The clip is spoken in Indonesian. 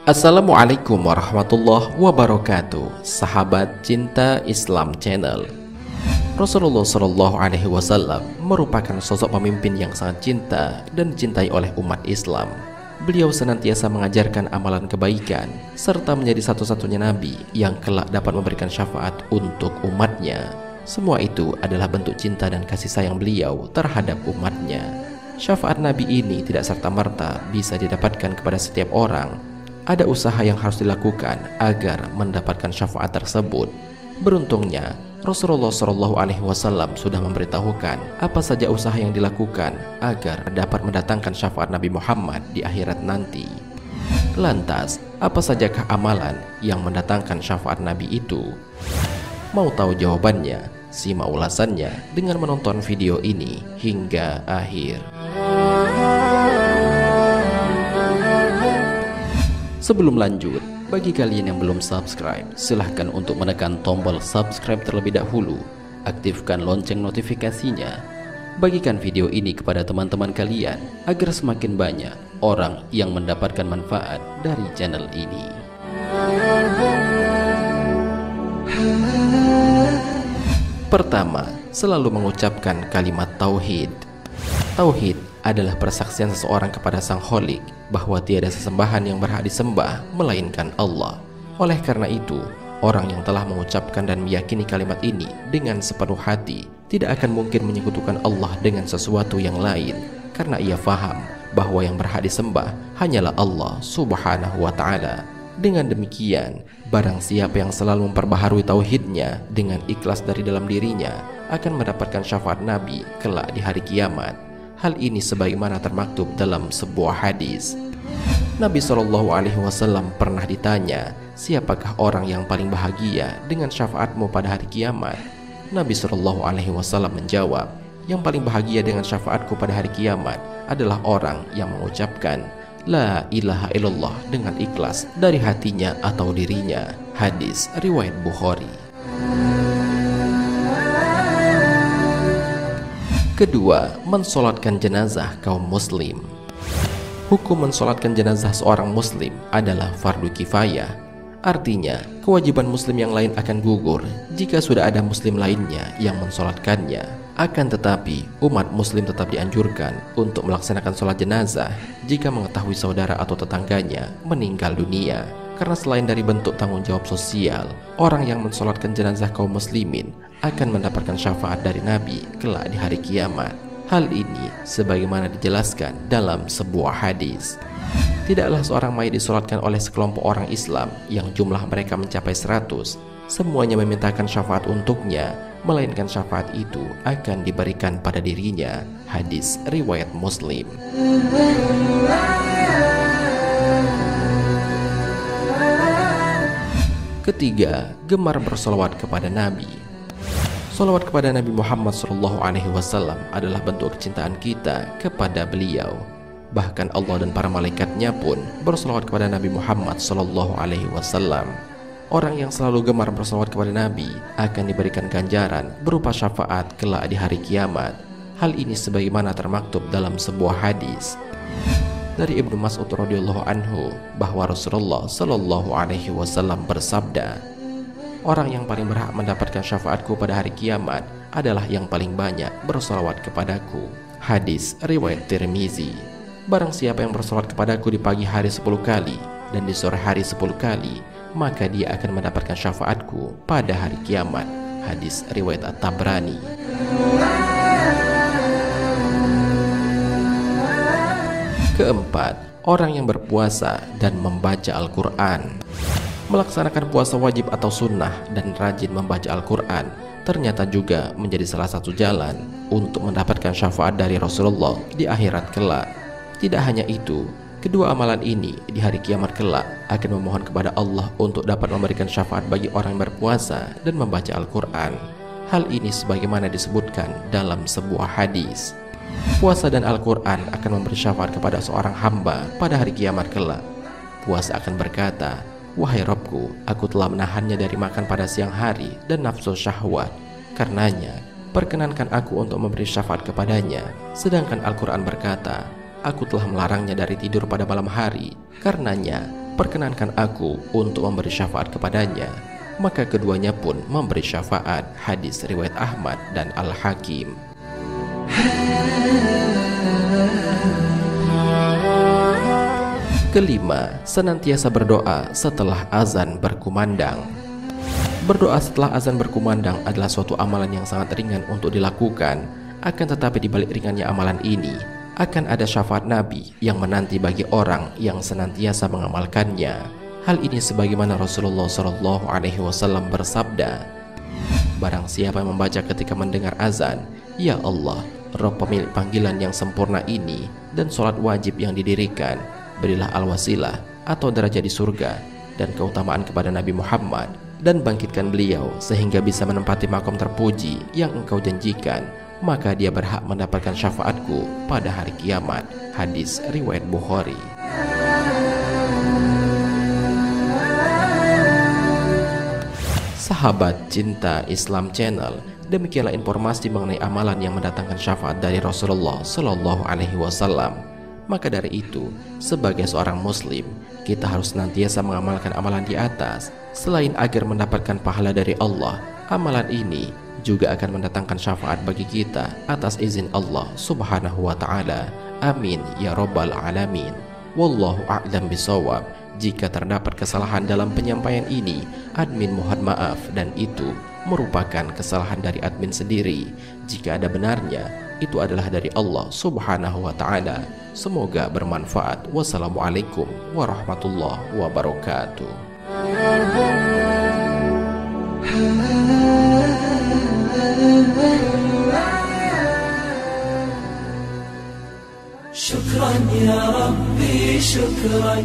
Assalamualaikum warahmatullahi wabarakatuh, sahabat cinta Islam Channel. Rasulullah Shallallahu Alaihi Wasallam merupakan sosok pemimpin yang sangat cinta dan dicintai oleh umat Islam. Beliau senantiasa mengajarkan amalan kebaikan serta menjadi satu-satunya nabi yang kelak dapat memberikan syafaat untuk umatnya. Semua itu adalah bentuk cinta dan kasih sayang beliau terhadap umatnya. Syafaat nabi ini tidak serta-merta bisa didapatkan kepada setiap orang. Ada usaha yang harus dilakukan agar mendapatkan syafaat tersebut. Beruntungnya Rasulullah Shallallahu Alaihi Wasallam sudah memberitahukan apa saja usaha yang dilakukan agar dapat mendatangkan syafaat Nabi Muhammad di akhirat nanti. Lantas, apa sajakah amalan yang mendatangkan syafaat Nabi itu? Mau tahu jawabannya? Simak ulasannya dengan menonton video ini hingga akhir. Sebelum lanjut, bagi kalian yang belum subscribe, silahkan untuk menekan tombol subscribe terlebih dahulu. Aktifkan lonceng notifikasinya. Bagikan video ini kepada teman-teman kalian agar semakin banyak orang yang mendapatkan manfaat dari channel ini. Pertama, selalu mengucapkan kalimat tauhid. Tauhid adalah persaksian seseorang kepada Sang Kholik bahwa tiada sesembahan yang berhak disembah melainkan Allah. Oleh karena itu, orang yang telah mengucapkan dan meyakini kalimat ini dengan sepenuh hati tidak akan mungkin menyekutukan Allah dengan sesuatu yang lain, karena ia faham bahwa yang berhak disembah hanyalah Allah Subhanahu wa Ta'ala. Dengan demikian, barang siapa yang selalu memperbaharui tauhidnya dengan ikhlas dari dalam dirinya akan mendapatkan syafaat Nabi kelak di hari kiamat. Hal ini sebagaimana termaktub dalam sebuah hadis. Nabi Shallallahu Alaihi Wasallam pernah ditanya, siapakah orang yang paling bahagia dengan syafaatmu pada hari kiamat? Nabi Shallallahu Alaihi Wasallam menjawab, yang paling bahagia dengan syafaatku pada hari kiamat adalah orang yang mengucapkan La ilaha illallah dengan ikhlas dari hatinya atau dirinya. Hadis riwayat Bukhari. Kedua, mensolatkan jenazah kaum muslim. Hukum mensolatkan jenazah seorang muslim adalah fardu kifayah. Artinya, kewajiban muslim yang lain akan gugur jika sudah ada muslim lainnya yang mensolatkannya. Akan tetapi, umat muslim tetap dianjurkan untuk melaksanakan sholat jenazah jika mengetahui saudara atau tetangganya meninggal dunia. Karena selain dari bentuk tanggung jawab sosial, orang yang mensolatkan jenazah kaum muslimin akan mendapatkan syafaat dari Nabi kelak di hari kiamat. Hal ini sebagaimana dijelaskan dalam sebuah hadis. Tidaklah seorang mayit disolatkan oleh sekelompok orang Islam yang jumlah mereka mencapai 100. Semuanya memintakan syafaat untuknya, melainkan syafaat itu akan diberikan pada dirinya. Hadis riwayat Muslim. Ketiga, gemar bersolawat kepada Nabi. Solawat kepada Nabi Muhammad SAW adalah bentuk kecintaan kita kepada beliau. Bahkan Allah dan para malaikatnya pun bersolawat kepada Nabi Muhammad SAW. Orang yang selalu gemar bersolawat kepada Nabi akan diberikan ganjaran berupa syafaat kelak di hari kiamat. Hal ini sebagaimana termaktub dalam sebuah hadis dari Ibnu Mas'ud radhiyallahu anhu bahwa Rasulullah Shallallahu Alaihi Wasallam bersabda, orang yang paling berhak mendapatkan syafaatku pada hari kiamat adalah yang paling banyak bersolawat kepadaku. Hadis riwayat Tirmizi. Barang siapa yang bersolawat kepadaku di pagi hari 10 kali dan di sore hari 10 kali, maka dia akan mendapatkan syafaatku pada hari kiamat. Hadis riwayat At-Tabrani. Keempat, orang yang berpuasa dan membaca Al-Quran. Melaksanakan puasa wajib atau sunnah dan rajin membaca Al-Quran ternyata juga menjadi salah satu jalan untuk mendapatkan syafaat dari Rasulullah di akhirat kelak. Tidak hanya itu, kedua amalan ini di hari kiamat kelak akan memohon kepada Allah untuk dapat memberikan syafaat bagi orang yang berpuasa dan membaca Al-Quran. Hal ini sebagaimana disebutkan dalam sebuah hadis. Puasa dan Al-Quran akan memberi syafaat kepada seorang hamba pada hari kiamat kelak. Puasa akan berkata, wahai Rabbku, aku telah menahannya dari makan pada siang hari dan nafsu syahwat. Karenanya, perkenankan aku untuk memberi syafaat kepadanya. Sedangkan Al-Quran berkata, aku telah melarangnya dari tidur pada malam hari. Karenanya, perkenankan aku untuk memberi syafaat kepadanya. Maka keduanya pun memberi syafaat. Hadis riwayat Ahmad dan Al-Hakim. Kelima, senantiasa berdoa setelah azan berkumandang. Berdoa setelah azan berkumandang adalah suatu amalan yang sangat ringan untuk dilakukan. Akan tetapi di balik ringannya amalan ini, akan ada syafaat Nabi yang menanti bagi orang yang senantiasa mengamalkannya. Hal ini sebagaimana Rasulullah SAW bersabda, barang siapa yang membaca ketika mendengar azan, Ya Allah, Rabb pemilik panggilan yang sempurna ini dan sholat wajib yang didirikan, berilah al-wasilah atau derajat di surga dan keutamaan kepada Nabi Muhammad, dan bangkitkan beliau sehingga bisa menempati makom terpuji yang engkau janjikan, maka dia berhak mendapatkan syafaatku pada hari kiamat. Hadis riwayat Bukhari. Sahabat cinta Islam Channel, demikianlah informasi mengenai amalan yang mendatangkan syafaat dari Rasulullah Shallallahu Alaihi Wasallam. Maka dari itu, sebagai seorang Muslim, kita harus senantiasa mengamalkan amalan di atas. Selain agar mendapatkan pahala dari Allah, amalan ini juga akan mendatangkan syafaat bagi kita atas izin Allah Subhanahu wa Ta'ala. Amin ya Rabbal Alamin. Wallahu a'lam bishawab. Jika terdapat kesalahan dalam penyampaian ini, admin mohon maaf, dan itu merupakan kesalahan dari admin sendiri. Jika ada benarnya, itu adalah dari Allah Subhanahu wa Ta'ala. Semoga bermanfaat. Wassalamualaikum warahmatullahi wabarakatuh. شكرا يا ربي شكرا